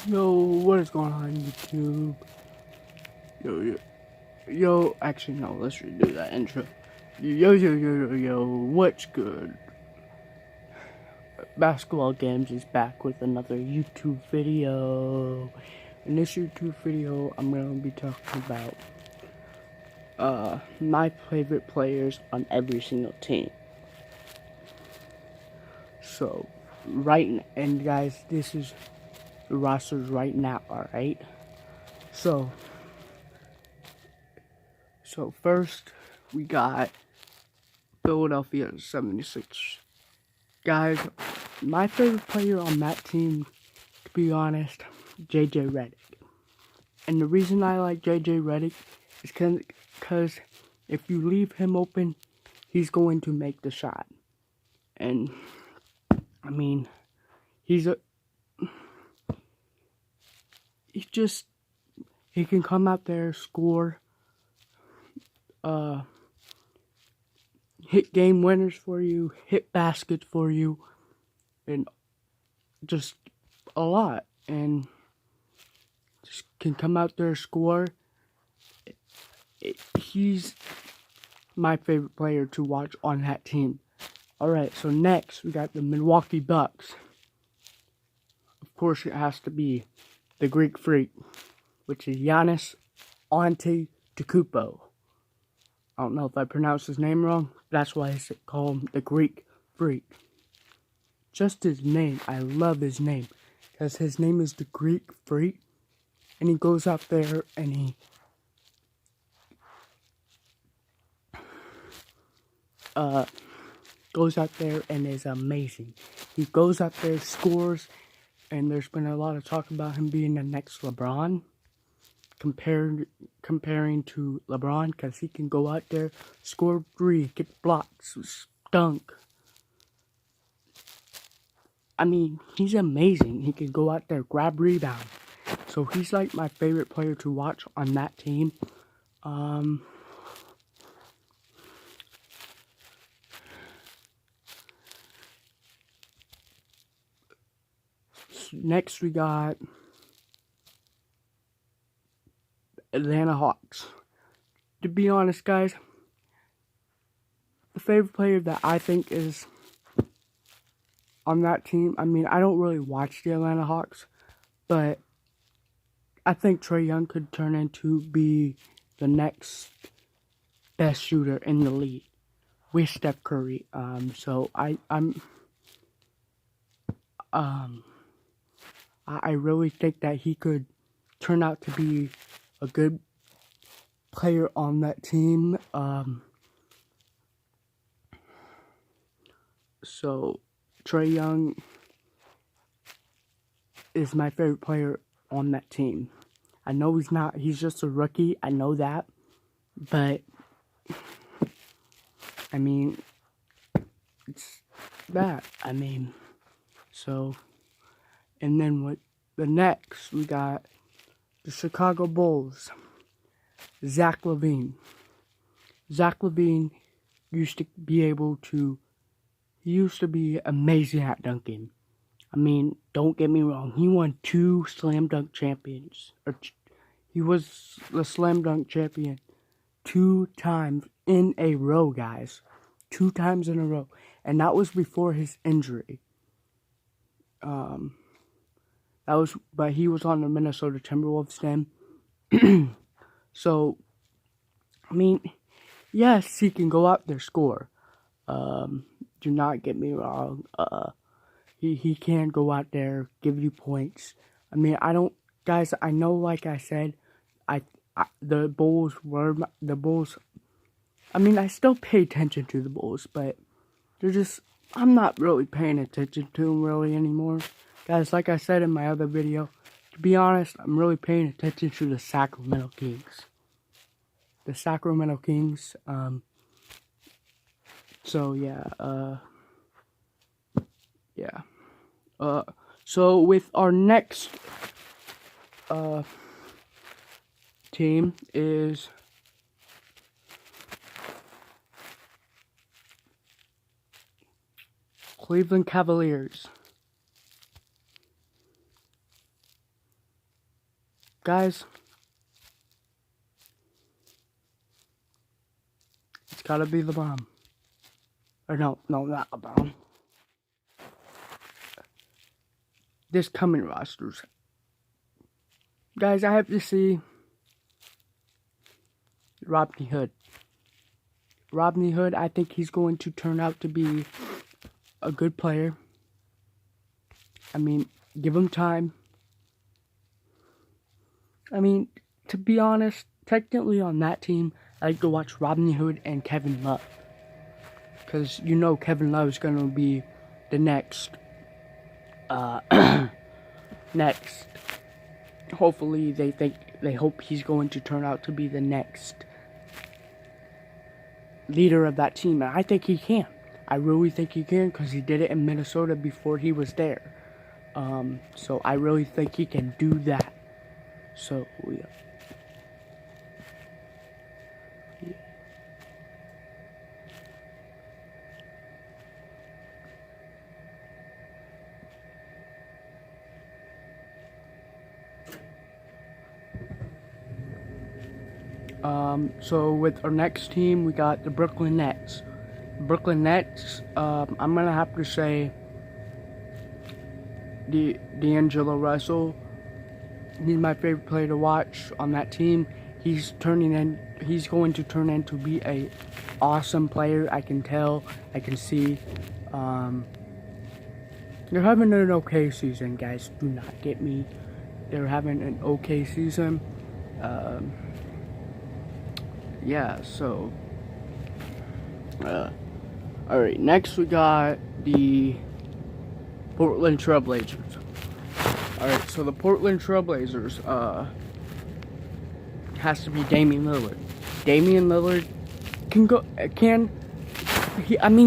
Yo, what is going on YouTube? Yo, actually no, let's redo that intro. Yo, what's good? Basketball Games is back with another YouTube video. In this YouTube video, I'm gonna be talking about my favorite players on every single team. So, and guys, this is the rosters right now, alright? So first, we got Philadelphia 76. Guys, my favorite player on that team, to be honest, JJ Redick. And the reason I like JJ Redick is because if you leave him open, he's going to make the shot. And, I mean, he can come out there, score, hit game winners for you, hit baskets for you, and just a lot. And just can come out there, score. He's my favorite player to watch on that team. Alright, so next we got the Milwaukee Bucks. Of course, it has to be the Greek Freak, which is Giannis Antetokounmpo. I don't know if I pronounced his name wrong. That's why I call him the Greek Freak. Just his name, I love his name, because his name is the Greek Freak, and he goes out there and he goes out there and is amazing. He goes out there, scores, and there's been a lot of talk about him being the next LeBron, comparing to LeBron, because he can go out there, score three, get blocks, dunk. I mean, he's amazing. He can go out there, grab rebound. So he's like my favorite player to watch on that team. Next we got Atlanta Hawks. To be honest, guys, the favorite player that I think is on that team, I mean, I don't really watch the Atlanta Hawks, but I think Trae Young could turn into be the next best shooter in the league with Steph Curry. I really think that he could turn out to be a good player on that team. So Trae Young is my favorite player on that team. I know he's just a rookie, I know that, but I mean, it's that. I mean, so, and then with the next, we got the Chicago Bulls, Zach LaVine. Zach LaVine used to be amazing at dunking. I mean, don't get me wrong, he won 2 slam dunk champions. He was the slam dunk champion 2 times in a row, guys. 2 times in a row. And that was before his injury. But he was on the Minnesota Timberwolves then. So, I mean, yes, he can go out there, score. Do not get me wrong. He can go out there, give you points. I mean, guys, I know, like I said, the Bulls. I mean, I still pay attention to the Bulls, but I'm not really paying attention to them really anymore. Guys, like I said in my other video, to be honest, I'm really paying attention to the Sacramento Kings. The Sacramento Kings, so yeah, so with our next, team is Cleveland Cavaliers. guys, it's gotta be LeBron. Or no, not LeBron. This coming rosters. Guys, I have to see Rodney Hood. Rodney Hood, I think he's going to turn out to be a good player. I mean, give him time. I mean, to be honest, technically on that team, I like to watch Rodney Hood and Kevin Love. Because you know Kevin Love is going to be the next, hopefully they hope he's going to turn out to be the next leader of that team. And I think he can. I really think he can because he did it in Minnesota before he was there. So I really think he can do that. So, yeah. So with our next team, we got the Brooklyn Nets. Brooklyn Nets, I'm gonna have to say D'Angelo Russell. He's my favorite player to watch on that team. He's going to turn into be a awesome player. I can tell. I can see. They're having an okay season, guys. Do not get me. They're having an okay season. Yeah, so alright, next we got the Portland Trailblazers. Alright, so the Portland Trailblazers has to be Damian Lillard. Damian Lillard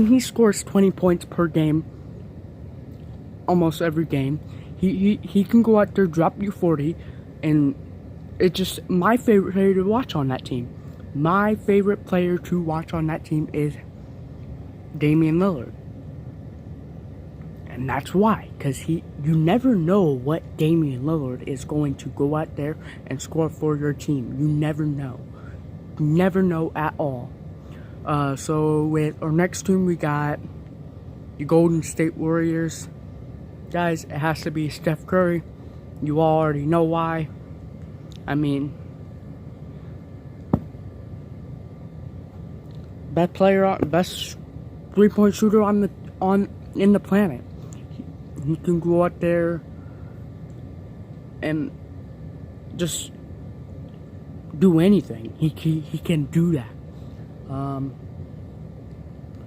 he scores 20 points per game almost every game. He can go out there, drop you 40, and it's just my favorite player to watch on that team. My favorite player to watch on that team is Damian Lillard. And that's why. Because you never know what Damian Lillard is going to go out there and score for your team. You never know. You never know at all. So with our next team, we got the Golden State Warriors. Guys, it has to be Steph Curry. You all already know why. I mean, best 3-point shooter in the planet. He can go out there and just do anything. He can do that.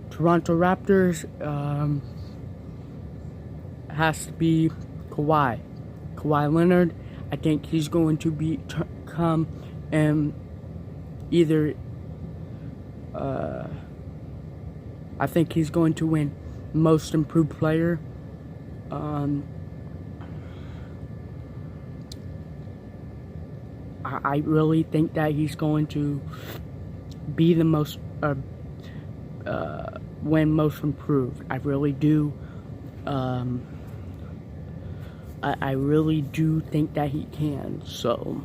Toronto Raptors has to be Kawhi Leonard. I think he's going to come and either. I think he's going to win Most Improved Player. I really think that he's going to be the most win Most Improved. I really do. I really do think that he can. So,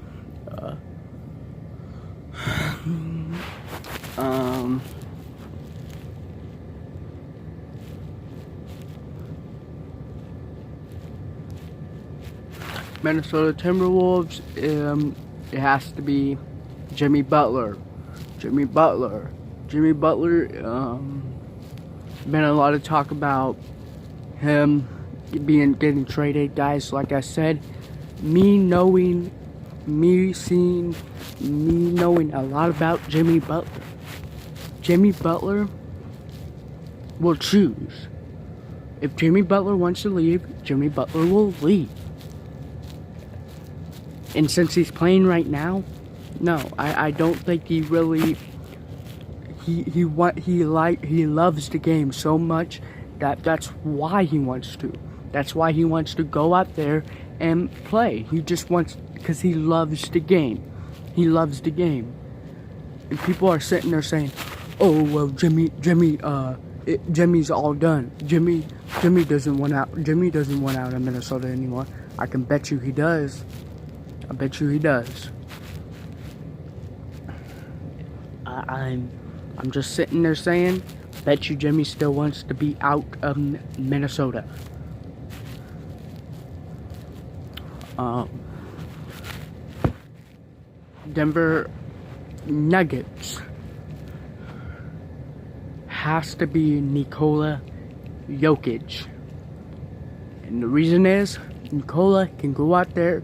Minnesota Timberwolves, it has to be Jimmy Butler. Been a lot of talk about him getting traded, guys. Like I said, me knowing a lot about Jimmy Butler will choose. If Jimmy Butler wants to leave, Jimmy Butler will leave. And since he's playing right now, no, I don't think he really he loves the game so much that's why he wants to. That's why he wants to go out there and play. He just wants, because he loves the game. He loves the game. And people are sitting there saying, "Oh well, Jimmy's all done. Jimmy doesn't want out. Jimmy doesn't want out of Minnesota anymore." I can bet you he does. bet you he does. I'm just sitting there saying, bet you Jimmy still wants to be out of Minnesota. Denver Nuggets has to be Nikola Jokic. And the reason is, Nikola can go out there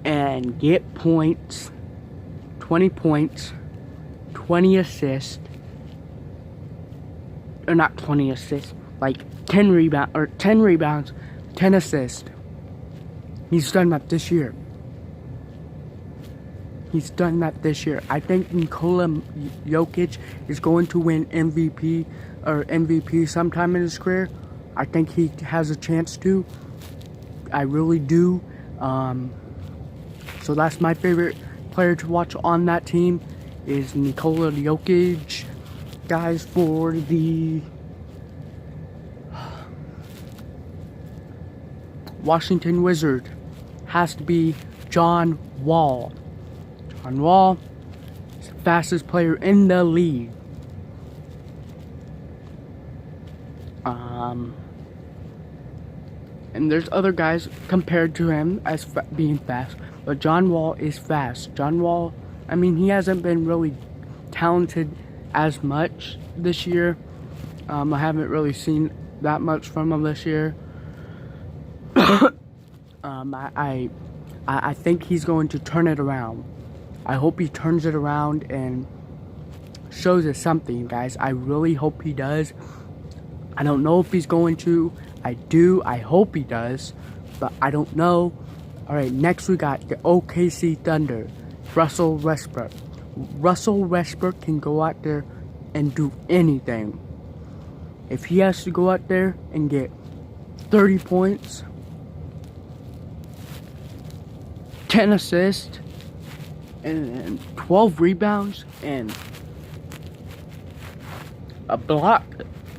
and get points, 20 points, 20 assists, or not 20 assists, like 10 rebounds, 10 assists. He's done that this year. He's done that this year. I think Nikola Jokic is going to win MVP sometime in his career. I think he has a chance to. I really do. So that's my favorite player to watch on that team is Nikola Jokic. Guys, for the Washington Wizards has to be John Wall. John Wall is the fastest player in the league. And there's other guys compared to him as being fast, but John Wall is fast. John Wall, I mean, he hasn't been really talented as much this year. I haven't really seen that much from him this year. I think he's going to turn it around. I hope he turns it around and shows us something, guys. I really hope he does. I don't know if he's going to. I hope he does, but I don't know. Alright, next we got the OKC Thunder, Russell Westbrook. Russell Westbrook can go out there and do anything. If he has to go out there and get 30 points, 10 assists, and 12 rebounds, and a block,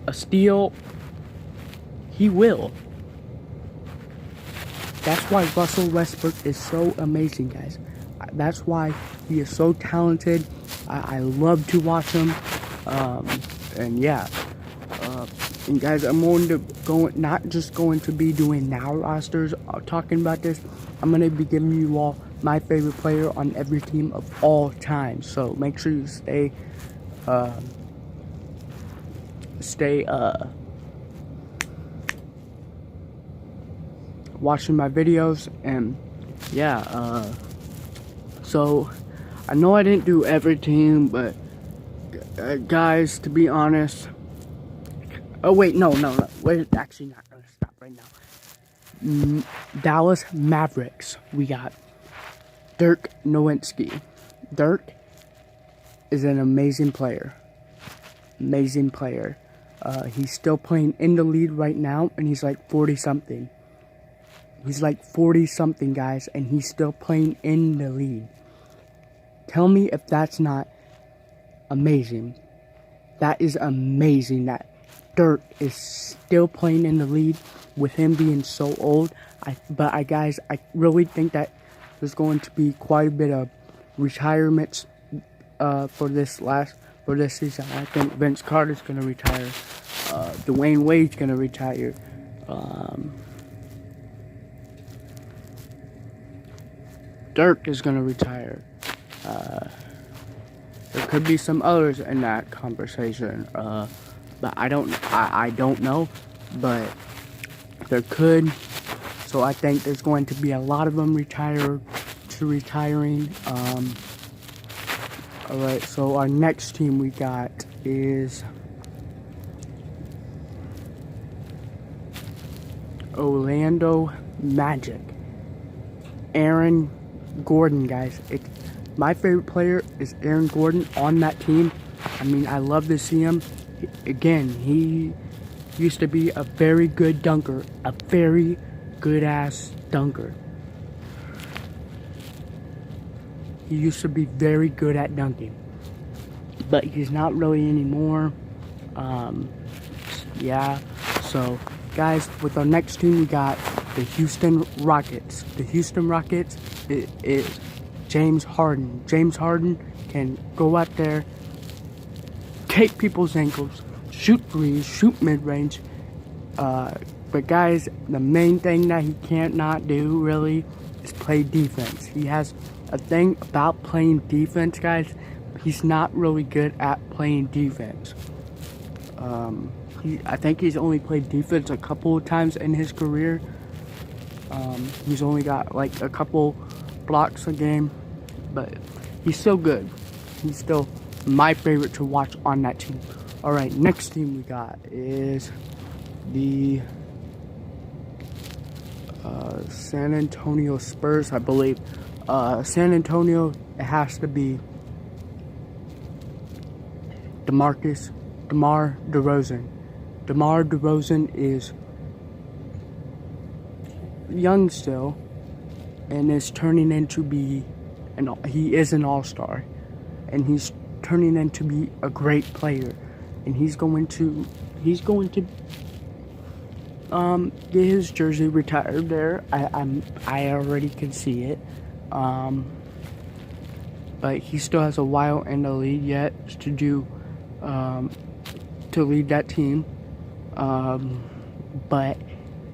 a steal, he will. That's why Russell Westbrook is so amazing, guys. That's why he is so talented. I love to watch him. And yeah. And guys, I'm not just going to be doing now rosters, talking about this. I'm going to be giving you all my favorite player on every team of all time. So make sure you stay watching my videos. And yeah, so I know I didn't do every team, but guys, to be honest, oh wait, no, we're actually not gonna stop right now. Dallas Mavericks, we got Dirk Nowitzki. Dirk is an amazing player. He's still playing in the league right now, and he's like 40-something. He's like 40-something, guys, and he's still playing in the league. Tell me if that's not amazing. That is amazing that Dirk is still playing in the league with him being so old. Guys, I really think that there's going to be quite a bit of retirements for this season. I think Vince Carter's going to retire. Dwayne Wade's going to retire. Dirk is going to retire. There could be some others in that conversation. But I don't know. But there could. So I think there's going to be a lot of them retiring. Alright, so our next team we got is Orlando Magic. Aaron Gordon, guys. My favorite player is Aaron Gordon on that team. I mean, I love to see him. Again, he used to be a very good dunker. A very good-ass dunker. He used to be very good at dunking. But he's not really anymore. Yeah. So, guys, with our next team, we got the Houston Rockets. The Houston Rockets is James Harden. James Harden can go out there, take people's ankles, shoot threes, shoot mid-range. But guys, the main thing that he can't not do really is play defense. He has a thing about playing defense, guys. He's not really good at playing defense. I think he's only played defense a couple of times in his career. He's only got like a couple blocks a game, but he's still good. He's still my favorite to watch on that team. Alright, next team we got is the San Antonio Spurs, I believe. San Antonio, it has to be DeMar DeRozan. DeMar DeRozan is young still, and is turning into be, he is an all-star, and he's turning into be a great player, and he's going to get his jersey retired there. I already can see it, but he still has a while in the league yet to do to lead that team. But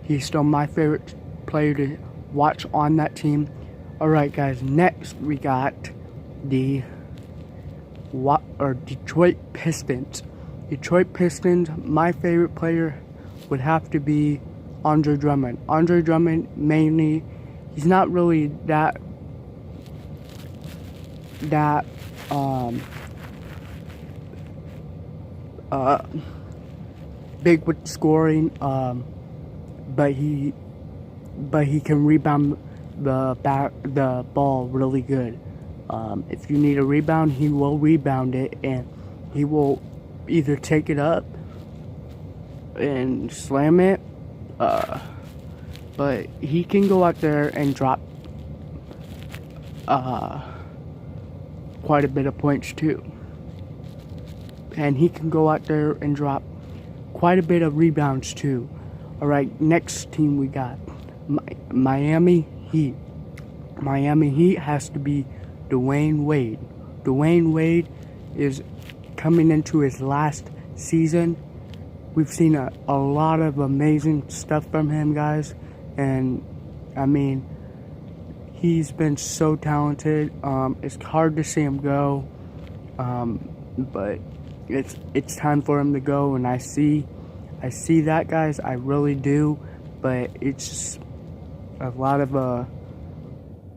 he's still my favorite player to watch on that team. Alright guys, next we got the Detroit Pistons. Detroit Pistons, my favorite player would have to be Andre Drummond. Andre Drummond, mainly, he's not really that big with scoring, but he can rebound the ball really good. If you need a rebound, he will rebound it, and he will either take it up and slam it, but he can go out there and drop quite a bit of points too. And he can go out there and drop quite a bit of rebounds too. Alright, next team we got Miami Heat. Miami Heat has to be Dwayne Wade. Dwayne Wade is coming into his last season. We've seen a lot of amazing stuff from him, guys. And, I mean, he's been so talented. It's hard to see him go. But it's time for him to go, and I see that, guys. I really do. But it's just a lot of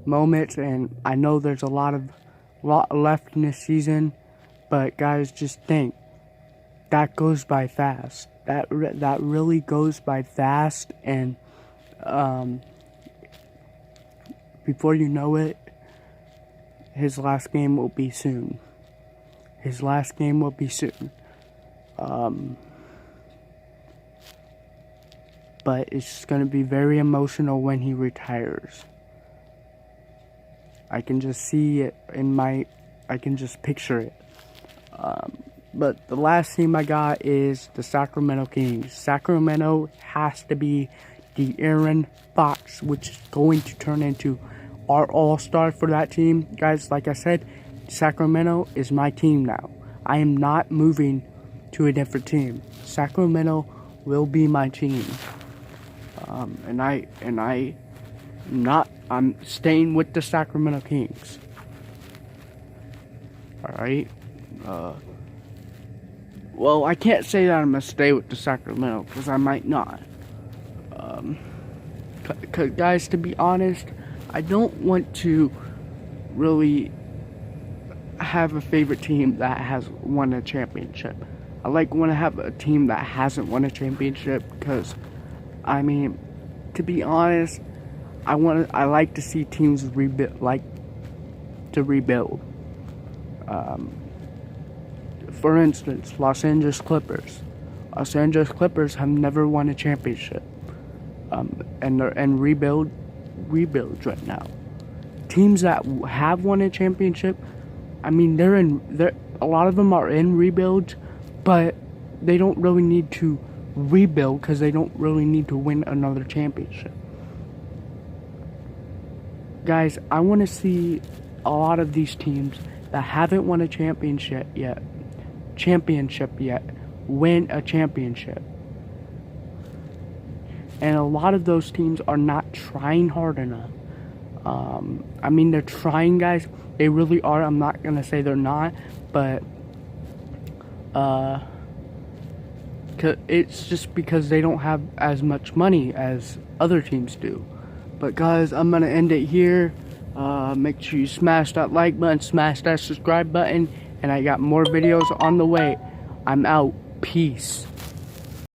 moments, and I know there's a lot left in this season. But guys, just think, that goes by fast. That really goes by fast, and before you know it, his last game will be soon. His last game will be soon. But it's going to be very emotional when he retires. I can just see it I can just picture it. But the last team I got is the Sacramento Kings. Sacramento has to be De'Aaron Fox, which is going to turn into our all-star for that team. Guys, like I said, Sacramento is my team now. I am not moving to a different team. Sacramento will be my team. I'm staying with the Sacramento Kings. Alright. Well, I can't say that I'm going to stay with the Sacramento, because I might not. Cause guys, to be honest, I don't want to really have a favorite team that has won a championship. I want to have a team that hasn't won a championship, because, I mean, to be honest, I like to see teams rebuild. For instance, Los Angeles Clippers. Los Angeles Clippers have never won a championship, and they're in rebuilds right now. Teams that have won a championship, I mean, a lot of them are in rebuilds, but they don't really need to rebuild because they don't really need to win another championship. guys, I want to see a lot of these teams that haven't won a championship yet win a championship. And a lot of those teams are not trying hard enough. I mean, they're trying, guys. They really are. I'm not going to say they're not. But it's just because they don't have as much money as other teams do. But guys, I'm going to end it here. Make sure you smash that like button, smash that subscribe button. And I got more videos on the way. I'm out. Peace.